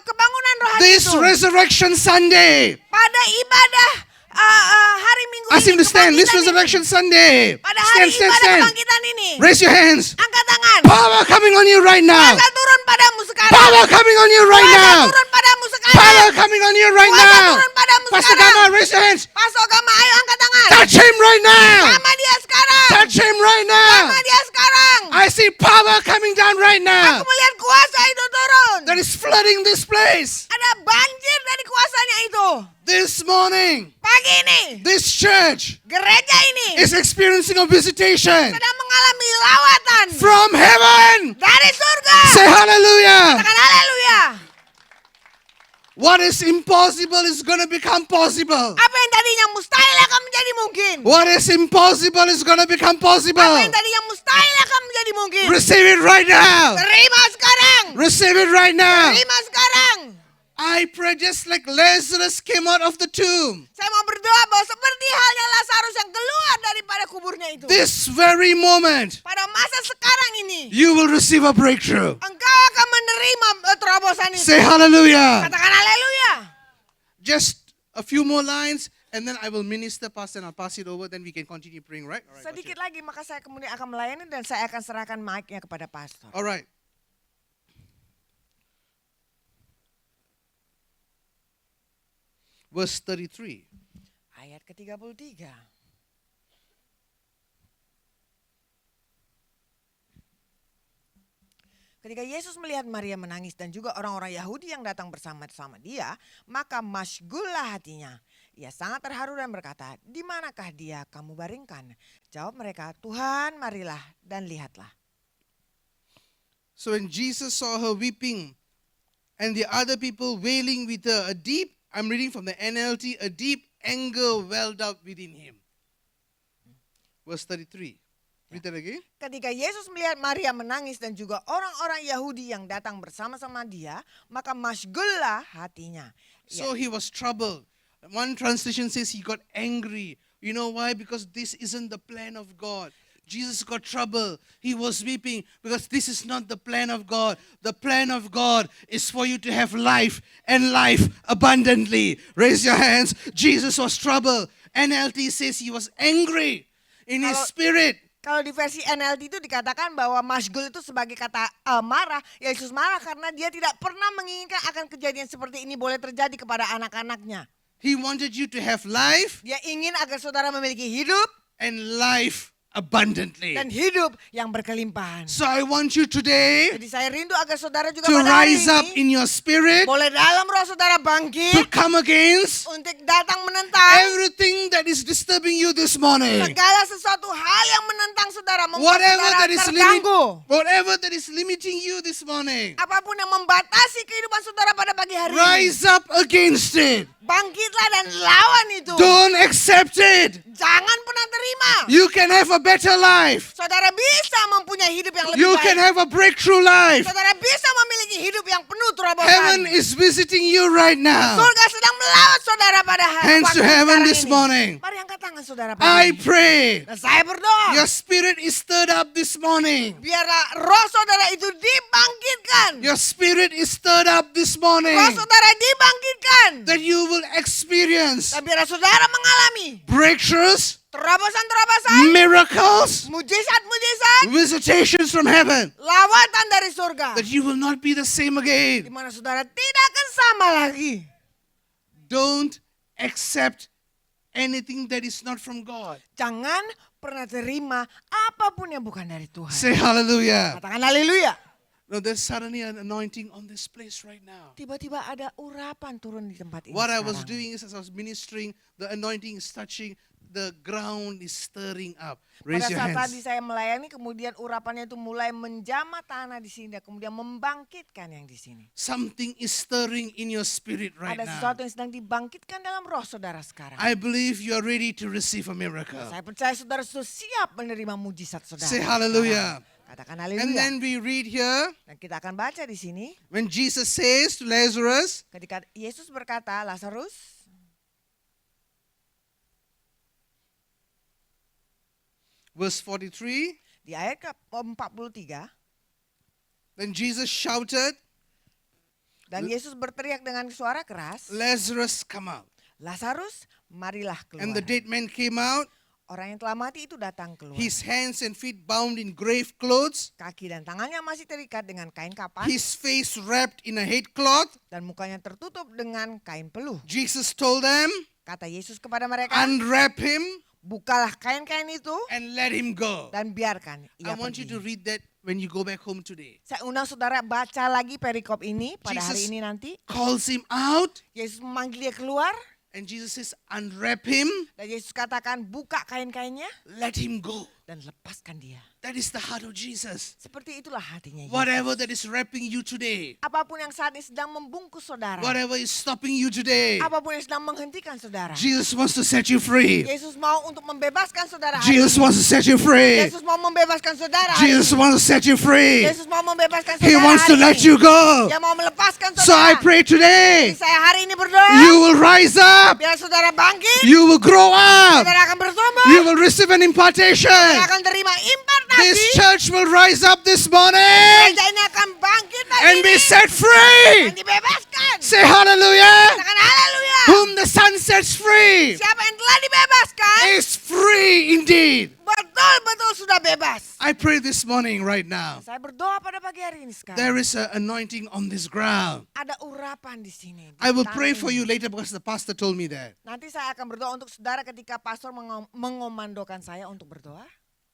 kebangunan rohani This itu. Resurrection Sunday, Pada ibadah hari Minggu ask him ini, to stand. This kebangkitan ini. Resurrection Sunday, Pada hari stand, stand, ibadah stand. kebangkitan ini, Raise your hands. angkat tangan. Power coming on you right now. Kuasa turun padamu sekarang. Power coming on you right Kuasa now. turun padamu sekarang. Power coming on you right Kuasa now. turun padamu Pastor sekarang. Gama, raise your hands. Pastor Gama, ayo angkat tangan. Touch him right now. Sama dia sekarang. Touch him right now. Sama dia sekarang. I see power coming down right Aku now. melihat kuasa itu turun. That is flooding this place. Ada banjir dari kuasanya itu. This morning, Pagi ini, this church gereja ini is experiencing a visitation sedang mengalami lawatan from heaven. dari surga. Say hallelujah. Katakan haleluya. What is impossible is going to become possible. Apa yang tadinya mustahil akan menjadi mungkin. What is impossible is going to become Apa possible. yang tadinya mustahil akan menjadi mungkin. Receive it right now. Terima sekarang. Receive it right now. Terima sekarang. I pray just like Lazarus came out of the tomb. Saya mau berdoa bahwa seperti halnya Lazarus yang keluar daripada kuburnya itu. This very moment, Pada masa sekarang ini, you will receive a breakthrough. engkau akan menerima terobosan itu. Say hallelujah. Katakan haleluya. Just a few more lines and then I will minister, Pastor, and I'll pass it over. Then we can continue praying, right? All right, Sedikit lagi maka saya kemudian akan melayani dan saya akan serahkan mic-nya kepada pastor. All right. Verse 33. Ayat ke-33. Ketika Yesus melihat Maria menangis dan juga orang-orang Yahudi yang datang bersama-sama dia, maka masyghullah hatinya. Ia sangat terharu dan berkata, "Di manakah dia kamu baringkan?" Jawab mereka, "Tuhan, marilah dan lihatlah." So when Jesus saw her weeping and the other people wailing with her, I'm reading from the NLT, a deep anger welled up within him. Verse 33. Read that again. Ketika Yesus melihat Maria menangis dan juga orang-orang Yahudi yang datang bersama-sama dia, maka masyghullah hatinya. So he was troubled. One translation says he got angry. You know why? Because this isn't the plan of God. Jesus got trouble. He was weeping because this is not the plan of God. The plan of God is for you to have life and life abundantly. Raise your hands. Jesus was troubled. NLT says he was angry in his spirit. Kalau di versi NLT itu dikatakan bahwa masyghul itu sebagai kata marah. Yesus marah karena dia tidak pernah menginginkan akan kejadian seperti ini boleh terjadi kepada anak-anaknya. He wanted you to have life Dia ingin agar saudara memiliki hidup and life abundantly. dan hidup yang berkelimpahan. So I want you today Jadi saya rindu agar saudara juga to pada hari rise up ini in your spirit, boleh dalam roh saudara to bangkit come against untuk datang menentang everything that is disturbing you this morning. segala sesuatu hal yang menentang saudara, membuat Whatever saudara that is terganggu. whatever that is limiting you this morning, Apapun yang membatasi kehidupan saudara pada pagi hari ini, rise up against it. bangkitlah dan lawan itu. Don't accept it. Jangan pernah terima. You can have a better life. Saudara bisa mempunyai hidup yang lebih You can baik. have a breakthrough life. Saudara bisa memiliki hidup yang penuh terobosan. Heaven is visiting you right now. Surga sedang melawat saudara pada Hands to waktu heaven sekarang this ini. morning. Mari angkat tangan saudara I pagi ini. pray Dan saya berdoa. your spirit is stirred up this morning. Biarlah roh saudara itu dibangkitkan. Your spirit is stirred up this morning. Roh saudara dibangkitkan. That you will experience Dan biarlah saudara mengalami breakthroughs, terobosan-terobosan, miracles, mujizat-mujizat, visitations from heaven. lawatan dari surga. That you will not be the same Di again. mana saudara tidak akan sama lagi. Don't accept anything that is not from God. Jangan pernah terima apapun yang bukan dari Tuhan. Say hallelujah. Katakan haleluya. No, there's suddenly an anointing on this place right now. Tiba-tiba ada urapan turun di tempat ini What I was sekarang. doing is as I was ministering, the anointing is touching, the ground is stirring up. Raise Pada your saat tadi hands. saya melayani, kemudian urapannya itu mulai menjamah tanah di sini, dan kemudian membangkitkan yang di sini. Something is stirring in your spirit right Ada now. sesuatu yang sedang dibangkitkan dalam roh saudara sekarang. I believe you are ready to receive a miracle. Saya percaya saudara sudah siap menerima mujizat saudara. Say hallelujah. Katakan And haleluya. then we read here, Dan kita akan baca di sini, when Jesus says to Lazarus, ketika Yesus berkata, Lazarus, verse 43, di ayat ke-43, then Jesus shouted, dan Yesus berteriak dengan suara keras, Lazarus, come out. Lazarus, marilah And the keluar. dead man came out, Orang yang telah mati itu datang keluar. his hands and feet bound in grave clothes, Kaki dan tangannya masih terikat dengan kain kapan, his face wrapped in a headcloth. dan mukanya tertutup dengan kain peluh. Jesus told them, Kata Yesus kepada mereka, unwrap him bukalah kain-kain itu and let him go. dan biarkan I ia want you to pergi. read that when you go back home today. Saya undang saudara baca lagi perikop ini pada hari Jesus ini nanti. calls him out, Yesus memanggil dia keluar, and Jesus says, unwrap him, dan Yesus katakan buka kain-kainnya let him go. dan lepaskan dia. That is the heart of Jesus. Seperti itulah hatinya Yesus. Whatever that is wrapping you today, Apapun yang saat ini sedang membungkus saudara, whatever is stopping you today, apapun yang sedang menghentikan saudara, Jesus wants to set you free. Yesus mau untuk membebaskan saudara hari Jesus ini. wants to set you free. Yesus mau membebaskan saudara hari Jesus ini. wants to set you free. Yesus mau membebaskan He saudara wants to hari let ini. you go. Dia mau melepaskan So I saudara. pray today, Jadi saya hari ini berdoa, you will rise up, biar saudara bangkit, you will grow up, saudara akan bertumbuh, you will receive an impartation. saudara akan terima This impartasi, church will rise up this morning gereja ini akan bangkit lagi and be set free. dan dibebaskan. Say hallelujah. Katakan haleluya. Whom the Son sets free Siapa yang telah dibebaskan, is free indeed. betul-betul sudah bebas. I pray this morning right now, Saya berdoa pada pagi hari ini sekarang. there is an anointing on this ground. Ada urapan di sini. di I will tanah pray ini. for you later because the pastor told me that. Nanti saya akan berdoa untuk saudara ketika pastor mengomandokan saya untuk berdoa.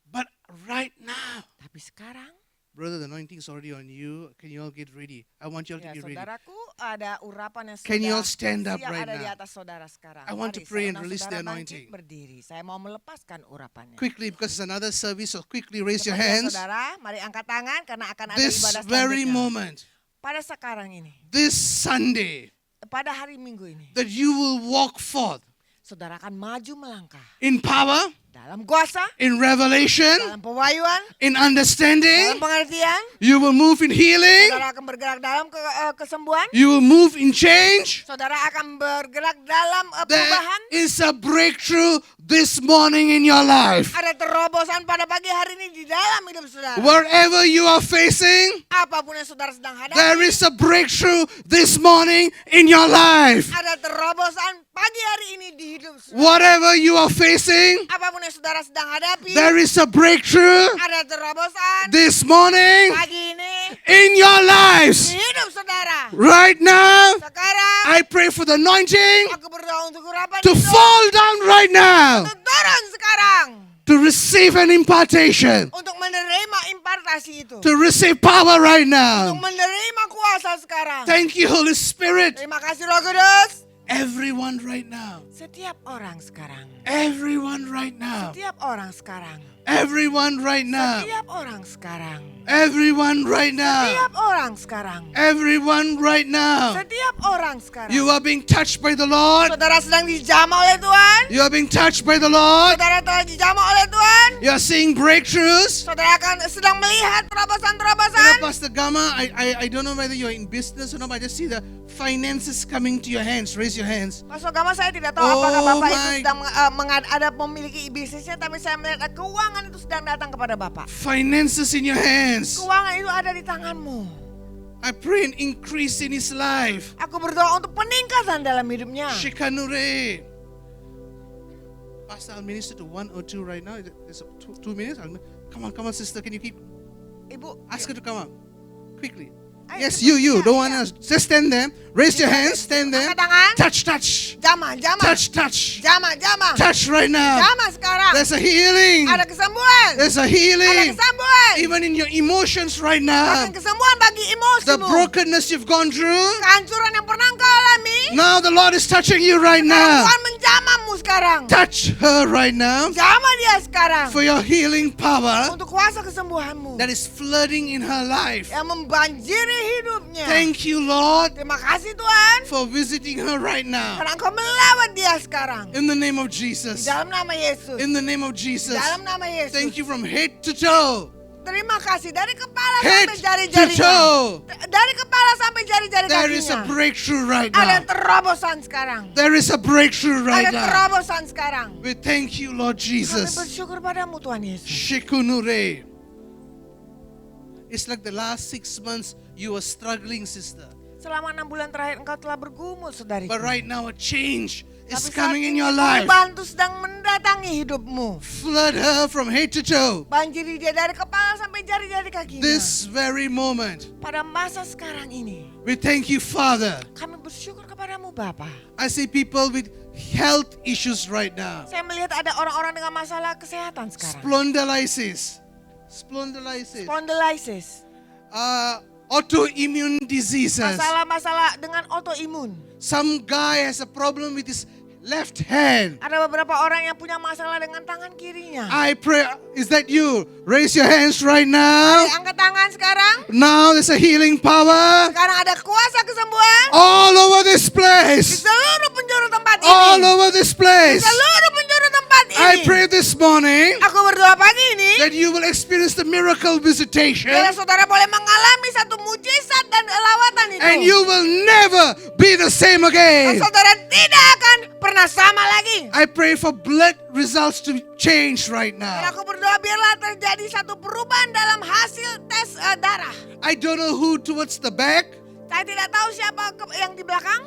But right now, Tapi sekarang, brother, the anointing is already on you. Can you all get ready? I want you all to ya be ready. saudaraku, ada urapan yang Can you all sudah stand up siap right ada di now? atas saudara sekarang. I want to Mari, pray saya and undang release the saudara bangkit, anointing. berdiri. Saya mau melepaskan urapannya. Quickly, because it's another service, so quickly raise your Cepat ya, hands. saudara, mari angkat tangan karena akan ada This ibadah very selanjutnya. moment, Pada sekarang ini, this Sunday, pada hari Minggu ini, that you will walk forth saudara akan maju melangkah in power, dalam kuasa, in revelation, dalam pewahyuan, in dalam understanding. pengertian. You will move in healing. Saudara akan bergerak dalam kesembuhan. You will move in change. Saudara akan bergerak dalam There perubahan. is a breakthrough this morning in your life. Ada terobosan pada pagi hari ini di dalam hidup saudara. Wherever you are facing, Apapun yang saudara sedang there hadapi, is a breakthrough this morning in your life. ada terobosan pagi hari ini di hidup saudara. Whatever you are facing, Apapun yang saudara sedang hadapi, there is a breakthrough ada terobosan this morning pagi ini in your di lives. hidup saudara. Right now, Sekarang I pray for the anointing aku berdoa untuk urapan to itu fall down right now. untuk turun sekarang. to receive an impartation, untuk menerima impartasi itu. to receive power right Untuk now. menerima kuasa sekarang. Thank you, Holy Spirit. Terima kasih Roh Kudus. Everyone right now. Setiap orang sekarang. Everyone right now. Setiap orang sekarang. Everyone right now. Setiap orang sekarang. Everyone right now. Setiap orang sekarang. Everyone right now. Setiap orang sekarang. You are being touched by the Lord. Saudara sedang dijamah oleh Tuhan. You are being touched by the Lord. Saudara telah dijamah oleh Tuhan. You are seeing breakthroughs. Saudara akan sedang melihat You terobosan-terobosan. know, Pastor Gama, I don't know whether you're in business or not, but I just see the finances coming to your hands. Raise your hands. Pastor Gama, saya tidak tahu Oh apakah Bapak itu my- sedang ada memiliki bisnisnya, tapi saya melihat keuangan itu sedang datang kepada Bapak. Finances in your hands. Keuangan itu ada di tanganmu. I pray an increase in his life. Aku berdoa untuk peningkatan dalam hidupnya. Shikanure. Pastor, I'll minister to one or two right now. There's 2 minutes. Come on, sister. Can you keep? Ibu, Ask her to come up quickly. Ayo, Yes, cepat. you. Iya, Don't want iya. us. Just stand there. Raise your hands. Stand there. Angkat tangan. Touch. Jamah. Touch. Jamah. Touch right now. Jamah sekarang. There's a healing. Ada kesembuhan. There's a Ada healing. kesembuhan. Even in your emotions right now. Bahkan kesembuhan bagi The emosimu. brokenness you've gone through. Kehancuran yang pernah engkau alami. Now the Lord is touching you right Sekarang now. Tuhan menjamahmu sekarang. Touch her right now Jamah dia sekarang. for your healing power Untuk kuasa kesembuhanmu. that is flooding in her life. Yang membanjiri hidupnya. Thank you, Lord, Terima kasih Tuhan. for visiting her right now. Karena engkau melawat dia sekarang. In the name of Di Jesus. dalam nama Yesus. In the name of Di Jesus. dalam nama Yesus. Thank you from head to toe. Terima kasih dari kepala Head sampai to jari-jarinya. toe. Dari kepala sampai jari-jari There is a kakinya. breakthrough right Ada now. terobosan sekarang. There is a breakthrough right Ada now. terobosan sekarang. We thank you, Lord Kami Jesus. bersyukur padamu Tuhan Yesus. Shikunure. It's like the last 6 months you were struggling, sister. Selama 6 bulan terakhir engkau telah bergumul saudari. But right now a change is Tapi saat coming in ini your life. perubahan itu sedang mendatangi hidupmu. Flood her from head to toe. Banjiri dia dari kepala sampai jari-jari kakinya. This very moment. Pada masa sekarang ini, We thank you, Father. kami bersyukur kepadamu Bapa. I see people with health issues right now. Saya melihat ada orang-orang dengan masalah kesehatan sekarang. Spondylitis. Spondylitis. Autoimmune diseases. Masalah-masalah dengan autoimun. Some guy has a problem with his left hand. Ada beberapa orang yang punya masalah dengan tangan kirinya. I pray, is that you? Raise your hands right now. Mari angkat tangan sekarang. Now there's a healing power Sekarang ada kuasa kesembuhan all over this di place. seluruh penjuru tempat All ini. over this Di place. seluruh penjuru tempat ini. I pray this morning Aku berdoa pagi ini. that you will experience the miracle visitation Biar saudara boleh mengalami satu mujizat dan lawatan itu. and you will never be the same Dan again. saudara tidak akan pernah sama lagi. I pray for blood results to change right Dan now. aku berdoa biarlah terjadi satu perubahan dalam hasil tes darah. I don't know who towards the back, Saya tidak tahu siapa yang di belakang.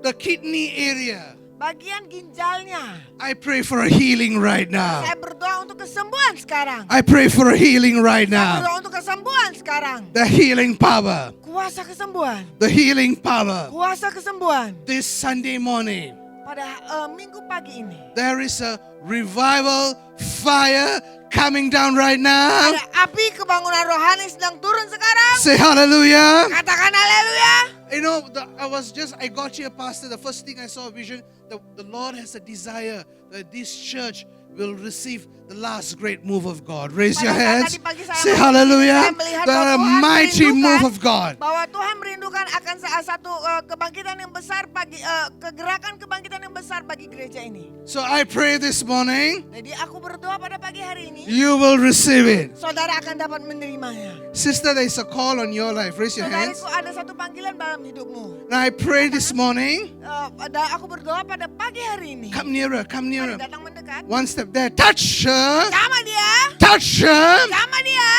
the kidney area. Bagian ginjalnya. I pray for a healing right now. Saya berdoa untuk kesembuhan sekarang. I pray for a healing right Saya now. berdoa untuk kesembuhan sekarang. The healing power. Kuasa kesembuhan. The healing power. Kuasa kesembuhan. This Sunday morning, Pada minggu pagi ini. there is a revival fire coming down right now. Ada api kebangunan rohani sedang turun sekarang. Say hallelujah. Katakan haleluya. You know, I got here, Pastor. The first thing I saw a vision, the Lord has a desire that this church will receive the last great move of God. Raise your Pada hands. saat tadi pagi saya Say melihat hallelujah. bahwa The Tuhan mighty merindukan move of God. Bahwa Tuhan merindukan akan satu kebangkitan yang besar bagi kegerakan kebangkitan yang besar bagi gereja ini. So I pray this morning, Jadi aku berdoa pada pagi hari ini, you will receive it. saudara akan dapat menerimanya. Sister, there is a call on your life. Raise your hands. Saudariku, ada satu panggilan dalam hidupmu. And I pray this morning, Aku berdoa pada pagi hari ini. come nearer, come Mari nearer. datang mendekat. One step there. Touch her. Sama dia, Touch her. sama dia.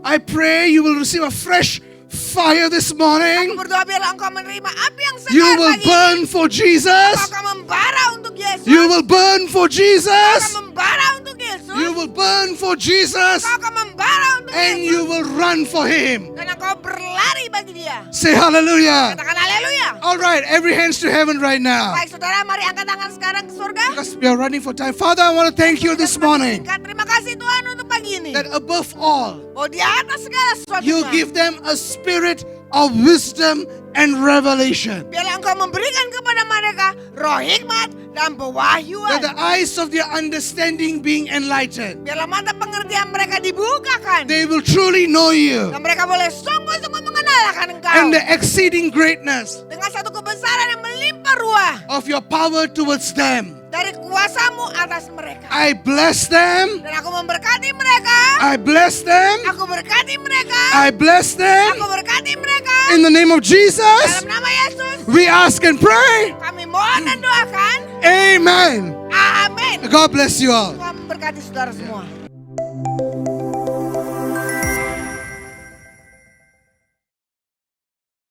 I pray you will receive a fresh fire this Aku morning. berdoa biarlah engkau menerima api yang You segar will pagi ini. burn for Jesus. Engkau akan membara untuk Yesus. You will burn for Engkau Jesus. akan membara untuk Yesus. You will burn for Jesus. Engkau akan membara untuk And Yesus. you will run for Him. Dan engkau berlari bagi dia. Say hallelujah. Katakan haleluya. Haleluya. All right, every hands to heaven right now. Baik saudara, mari angkat tangan sekarang ke surga. Because we are running for time. Father, I want to thank you this morning Terima kasih Tuhan untuk pagi ini. that above all, Bahwa di atas segala sesuatu you Tuhan, give them a spirit of wisdom and revelation. biarlah Engkau memberikan kepada mereka roh hikmat dan pewahyuan. That the eyes of their understanding being enlightened. Biarlah mata pengertian mereka dibukakan. They will truly know you Dan mereka boleh sungguh-sungguh mengenal akan Engkau. and the exceeding greatness Dengan satu kebesaran yang melimpah ruah of your power towards them. dari kuasamu atas mereka. I bless them. Dan aku memberkati mereka. I bless them. Aku berkati mereka. I bless them. Aku berkati mereka. In the name of Jesus, Dalam nama Yesus, we ask and pray. kami mohon dan doakan. Amen. Amin. God bless you all. Tuhan memberkati saudara semua.